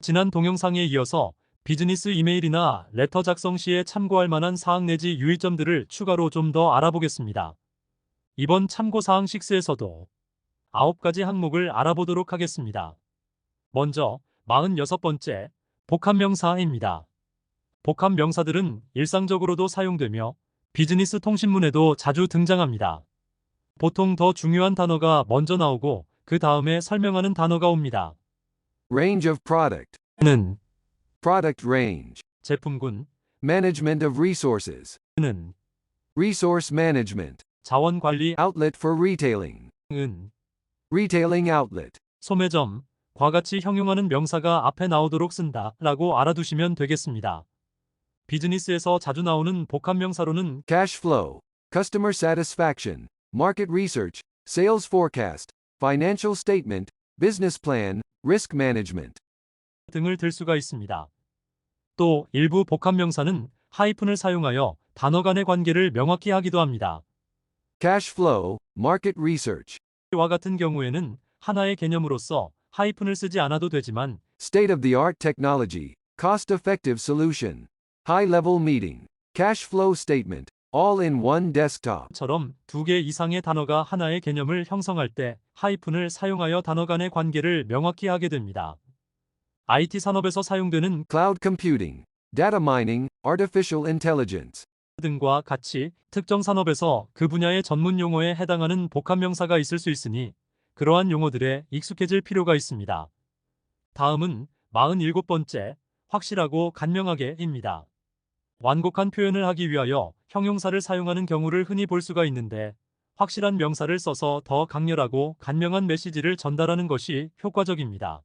지난 동영상에 이어서 비즈니스 이메일이나 레터 작성 시에 참고할 만한 사항 내지 유의점들을 추가로 좀 더 알아보겠습니다. 이번 참고사항 6에서도 9가지 항목을 알아보도록 하겠습니다. 먼저 46번째, 복합명사입니다. 복합명사들은 일상적으로도 사용되며 비즈니스 통신문에도 자주 등장합니다. 보통 더 중요한 단어가 먼저 나오고 그 다음에 설명하는 단어가 옵니다. Range of product. 는 Product range. 제품군, Management of resources. 는 Resource management. 자원관리, Outlet for retailing. 은 Retailing outlet. 소매점, 과 같이 형용하는 명사가 앞에 나오도록 쓴다 라고 알아두시면 되겠습니다. 비즈니스에서 자주 나오는 복합명사로는 Cash flow. Customer satisfaction. Market research. Sales forecast. Financial statement. Business plan. Risk management. 등을 들 수가 있습니다. 또 일부 복합명사는 하이픈을 사용하여 단어 간의 관계를 명확히 하기도 합니다. Cash flow. Market research. 와 같은 경우에는 하나의 개념으로서 하이픈을 쓰지 않아도 되지만 State-of-the-art technology. Cost-effective solution. High-level meeting. Cash flow statement. All in one desktop. 처럼 두 개 이상의 단어가 하나의 개념을 형성할 때 하이픈을 사용하여 단어 간의 관계를 명확히 하게 됩니다. IT 산업에서 사용되는 Cloud computing. Data mining. Artificial intelligence. 등과 같이 특정 산업에서 그 분야의 전문 용어에 해당하는 복합명사가 있을 수 있으니 그러한 용어들에 익숙해질 필요가 있습니다. 다음은 47번째, 확실하고 간명하게입니다. 완곡한 표현을 하기 위하여 형용사를 사용하는 경우를 흔히 볼 수가 있는데 확실한 명사를 써서 더 강렬하고 간명한 메시지를 전달하는 것이 효과적입니다.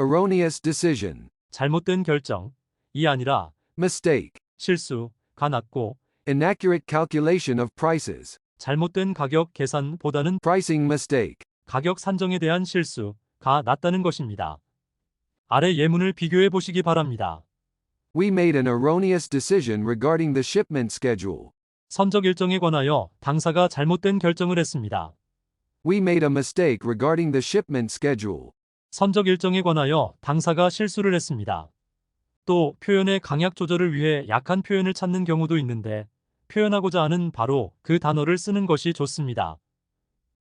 Erroneous decision. 잘못된 결정이 아니라 Mistake. 실수가 낫고 Inaccurate calculation of prices. 잘못된 가격 계산보다는 Pricing mistake. 가격 산정에 대한 실수가 낫다는 것입니다. 아래 예문을 비교해 보시기 바랍니다. We made an erroneous decision regarding the shipment schedule. 선적 일정에 관하여 당사가 잘못된 결정을 했습니다. We made a mistake regarding the shipment schedule. 선적 일정에 관하여 당사가 실수를 했습니다. 또 표현의 강약 조절을 위해 약한 표현을 찾는 경우도 있는데 표현하고자 하는 바로 그 단어를 쓰는 것이 좋습니다.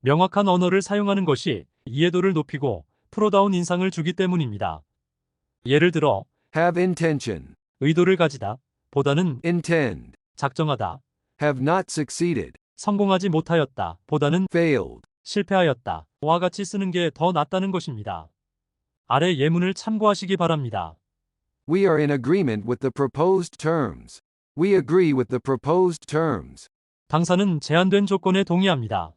명확한 언어를 사용하는 것이 이해도를 높이고 프로다운 인상을 주기 때문입니다. 예를 들어 Have intention. 의도를 가지다 보다는 Intend. 작정하다, Have not succeeded. 성공하지 못하였다 보다는 Failed. 실패하였다 와 같이 쓰는 게 더 낫다는 것입니다. 아래 예문을 참고하시기 바랍니다. We are in agreement with the proposed terms. We agree with the proposed terms. 당사는 제안된 조건에 동의합니다.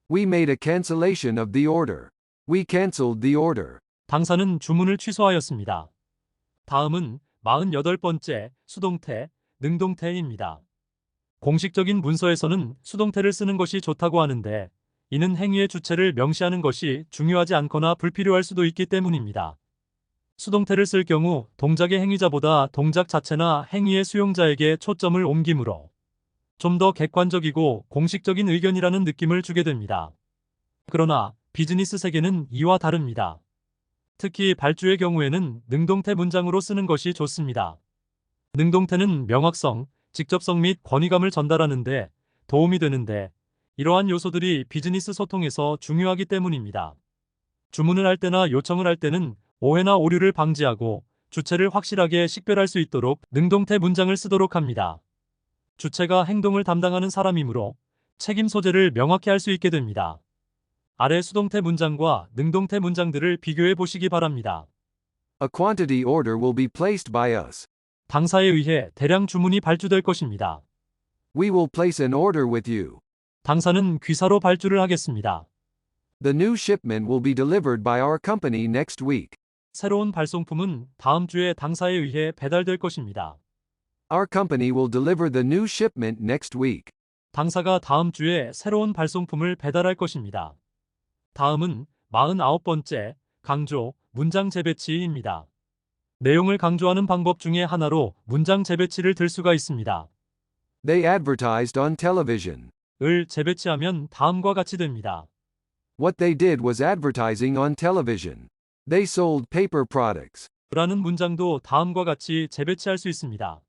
We made a cancellation of the order. We canceled the order. 당사는 주문을 취소하였습니다. 다음은 48번째, 수동태, 능동태입니다. 공식적인 문서에서는 수동태를 쓰는 것이 좋다고 하는데 이는 행위의 주체를 명시하는 것이 중요하지 않거나 불필요할 수도 있기 때문입니다. 수동태를 쓸 경우 동작의 행위자보다 동작 자체나 행위의 수용자에게 초점을 옮기므로 좀 더 객관적이고 공식적인 의견이라는 느낌을 주게 됩니다. 그러나 비즈니스 세계는 이와 다릅니다. 특히 발주의 경우에는 능동태 문장으로 쓰는 것이 좋습니다. 능동태는 명확성, 직접성 및 권위감을 전달하는 데 도움이 되는데 이러한 요소들이 비즈니스 소통에서 중요하기 때문입니다. 주문을 할 때나 요청을 할 때는 오해나 오류를 방지하고 주체를 확실하게 식별할 수 있도록 능동태 문장을 쓰도록 합니다. 주체가 행동을 담당하는 사람이므로 책임 소재를 명확히 할 수 있게 됩니다. 아래 수동태 문장과 능동태 문장들을 비교해 보시기 바랍니다. A quantity order will be placed by us. 당사에 의해 대량 주문이 발주될 것입니다. We will place an order with you. 당사는 귀사로 발주를 하겠습니다. The new shipment will be delivered by our company next week. 새로운 발송품은 다음 주에 당사에 의해 배달될 것입니다. Our company will deliver the new shipment next week. 당사가 다음 주에 새로운 발송품을 배달할 것입니다. 다음은 49번째, 강조, 문장 재배치입니다. 내용을 강조하는 방법 중에 하나로 문장 재배치를 들 수가 있습니다. They advertised on television. 을 재배치하면 다음과 같이 됩니다. What they did was advertising on television. They sold paper products. 라는 문장도 다음과 같이 재배치할 수 있습니다.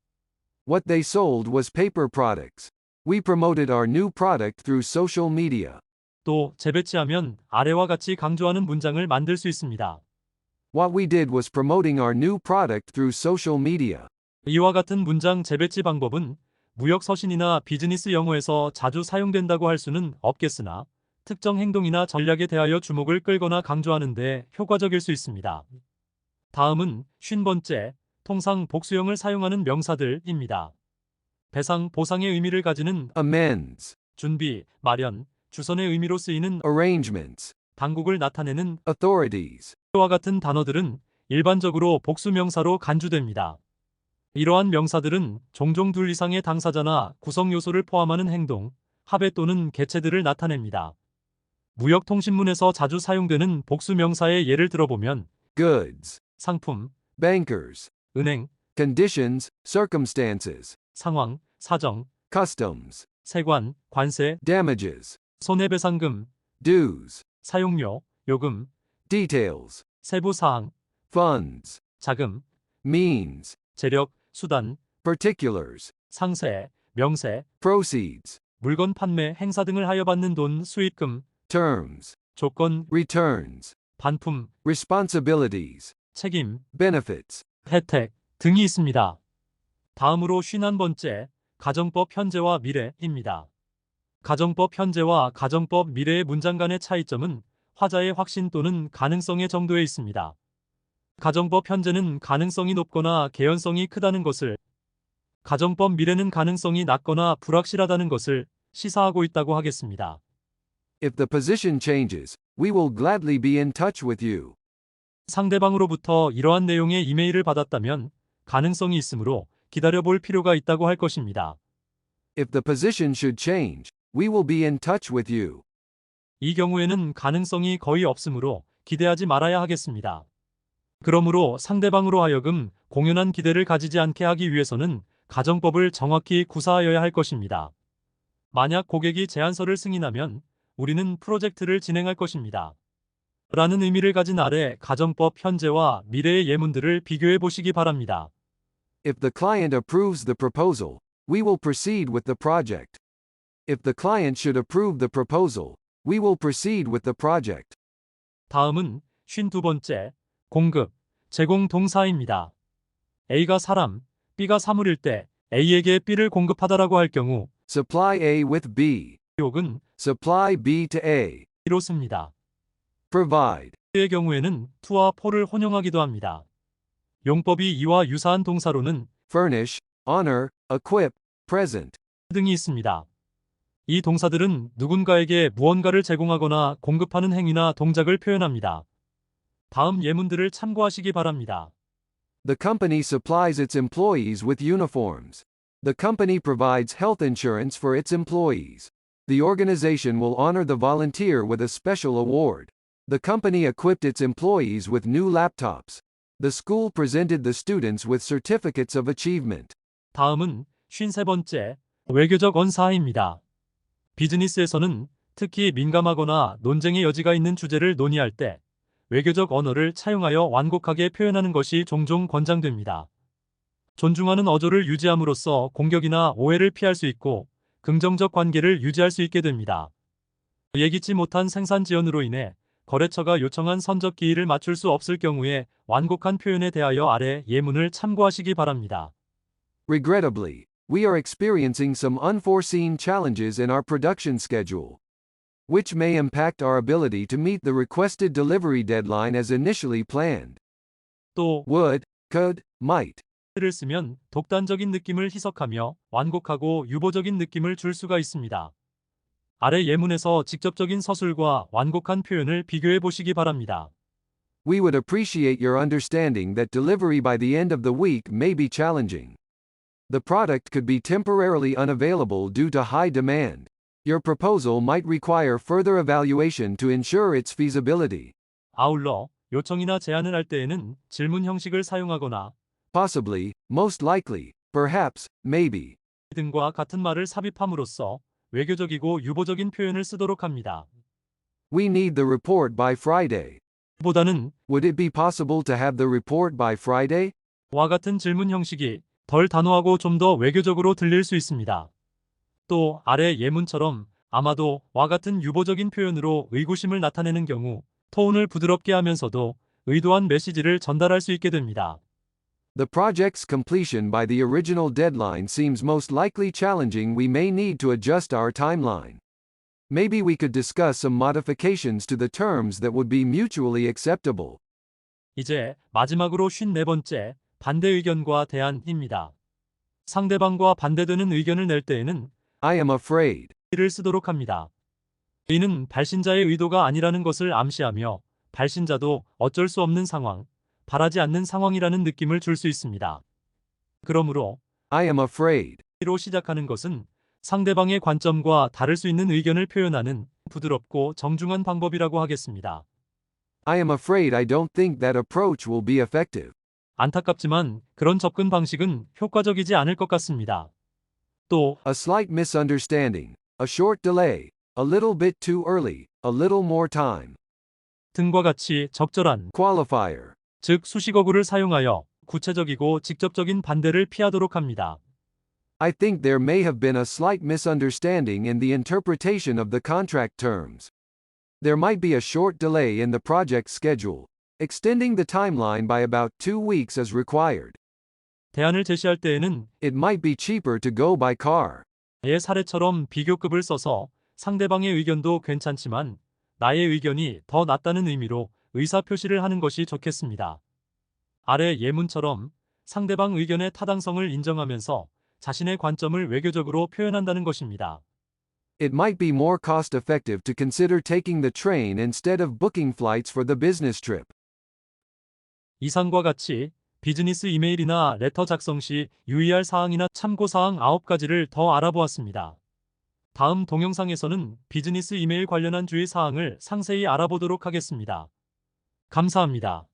What they sold was paper products. We promoted our new product through social media. 또 재배치하면 아래와 같이 강조하는 문장을 만들 수 있습니다. What we did was promoting our new product through social media. 이와 같은 문장 재배치 방법은 무역 서신이나 비즈니스 영어에서 자주 사용된다고 할 수는 없겠으나 특정 행동이나 전략에 대하여 주목을 끌거나 강조하는 데 효과적일 수 있습니다. 다음은 50번째, 통상 복수형을 사용하는 명사들입니다. 배상, 보상의 의미를 가지는 Amends. 준비, 마련, 주선의 의미로 쓰이는 Arrangements. 당국을 나타내는 Authorities. 와 같은 단어들은 일반적으로 복수 명사로 간주됩니다. 이러한 명사들은 종종 둘 이상의 당사자나 구성 요소를 포함하는 행동, 합의 또는 개체들을 나타냅니다. 무역통신문에서 자주 사용되는 복수 명사의 예를 들어보면 Goods. 상품, Bankers. 은행, Conditions, circumstances. 상황, 사정, Customs. 세관, 관세, Damages. 손해배상금, Dues. 사용료, 요금, Details. 세부사항, Funds. 자금, Means. 재력, 수단, Particulars. 상세, 명세, Proceeds. 물건 판매, 행사 등을 하여 받는 돈, 수익금, Terms. 조건, Returns. 반품, Responsibilities. 책임, Benefits. 혜택 등이 있습니다. 다음으로 51번째, 가정법 현재와 미래입니다. 가정법 현재와 가정법 미래의 문장 간의 차이점은 화자의 확신 또는 가능성의 정도에 있습니다. 가정법 현재는 가능성이 높거나 개연성이 크다는 것을, 가정법 미래는 가능성이 낮거나 불확실하다는 것을 시사하고 있다고 하겠습니다. If the position changes, we will gladly be in touch with you. 상대방으로부터 이러한 내용의 이메일을 받았다면 가능성이 있으므로 기다려볼 필요가 있다고 할 것입니다. If the position should change, we will be in touch with you. 이 경우에는 가능성이 거의 없으므로 기대하지 말아야 하겠습니다. 그러므로 상대방으로 하여금 공연한 기대를 가지지 않게 하기 위해서는 가정법을 정확히 구사하여야 할 것입니다. 만약 고객이 제안서를 승인하면 우리는 프로젝트를 진행할 것입니다. 라는 의미를 가진 아래 가정법 현재와 미래의 예문들을 비교해 보시기 바랍니다. If the client approves the proposal, we will proceed with the project. If the client should approve the proposal, we will proceed with the project. 다음은 52번째, 공급, 제공 동사입니다. A가 사람, B가 사물일 때 A에게 B를 공급하다라고 할 경우 Supply A with B. 혹은 Supply B to A. B로 씁니다. Provide. 의 경우에는 to와 for를 혼용하기도 합니다. 용법이 이와 유사한 동사로는 Furnish, honor, equip, present. 등이 있습니다. 이 동사들은 누군가에게 무언가를 제공하거나 공급하는 행위나 동작을 표현합니다. 다음 예문들을 참고하시기 바랍니다. The company supplies its employees with uniforms. The company provides health insurance for its employees. The organization will honor the volunteer with a special award. The company equipped its employees with new laptops. The school presented the students with certificates of achievement. 다음은 53번째, 외교적 언사입니다. 비즈니스에서는 특히 민감하거나 논쟁의 여지가 있는 주제를 논의할 때 외교적 언어를 차용하여 완곡하게 표현하는 것이 종종 권장됩니다. 존중하는 어조를 유지함으로써 공격이나 오해를 피할 수 있고 긍정적 관계를 유지할 수 있게 됩니다. 예기치 못한 생산 지연으로 인해 거래처가 요청한 선적 기일을 맞출 수 없을 경우에 완곡한 표현에 대하여 아래 예문을 참고하시기 바랍니다. Regrettably, we are experiencing some unforeseen challenges in our production schedule, which may impact our ability to meet the requested delivery deadline as initially planned. 또 Would, could, might. 를 쓰면 독단적인 느낌을 희석하며 완곡하고 유보적인 느낌을 줄 수가 있습니다. 아래 예문에서 직접적인 서술과 완곡한 표현을 비교해 보시기 바랍니다. We would appreciate your understanding that delivery by the end of the week may be challenging. The product could be temporarily unavailable due to high demand. Your proposal might require further evaluation to ensure its feasibility. 아울러 요청이나 제안을 할 때에는 질문 형식을 사용하거나 Possibly, most likely, perhaps, maybe. 등과 같은 말을 삽입함으로써 외교적이고 유보적인 표현을 쓰도록 합니다. We need the report by Friday. 보다는 Would it be possible to have the report by Friday? 와 같은 질문 형식이 덜 단호하고 좀 더 외교적으로 들릴 수 있습니다. 또 아래 예문처럼 아마도 와 같은 유보적인 표현으로 의구심을 나타내는 경우 톤을 부드럽게 하면서도 의도한 메시지를 전달할 수 있게 됩니다. The project's completion by the original deadline seems most likely challenging. We may need to adjust our timeline. Maybe we could discuss some modifications to the terms that would be mutually acceptable. 이제 마지막으로 54번째 반대 의견과 대안입니다. 상대방과 반대되는 의견을 낼 때에는 I am afraid. 를 쓰도록 합니다. 이는 발신자의 의도가 아니라는 것을 암시하며 발신자도 어쩔 수 없는 상황, 바라지 않는 상황이라는 느낌을 줄 수 있습니다. 그러므로 I am afraid. 로 시작하는 것은 상대방의 관점과 다를 수 있는 의견을 표현하는 부드럽고 정중한 방법이라고 하겠습니다. I am afraid I don't think that approach will be effective. 안타깝지만 그런 접근 방식은 효과적이지 않을 것 같습니다. 또 A slight misunderstanding, a short delay, a little bit too early, a little more time. 등과 같이 적절한 Qualifier. 즉 수식어구를 사용하여 구체적이고 직접적인 반대를 피하도록 합니다. I think there may have been a slight misunderstanding in the interpretation of the contract terms. There might be a short delay in the project schedule, extending the timeline by about 2 weeks as required. 대안을 제시할 때에는 It might be cheaper to go by car. 의 사례처럼 비교급을 써서 상대방의 의견도 괜찮지만 나의 의견이 더 낫다는 의미로 의사표시를 하는 것이 좋겠습니다. 아래 예문처럼 상대방 의견의 타당성을 인정하면서 자신의 관점을 외교적으로 표현한다는 것입니다. It might be more cost-effective to consider taking the train instead of booking flights for the business trip. 이상과 같이 비즈니스 이메일이나 레터 작성 시 유의할 사항이나 참고사항 9가지를 더 알아보았습니다. 다음 동영상에서는 비즈니스 이메일 관련한 주의 사항을 상세히 알아보도록 하겠습니다. 감사합니다.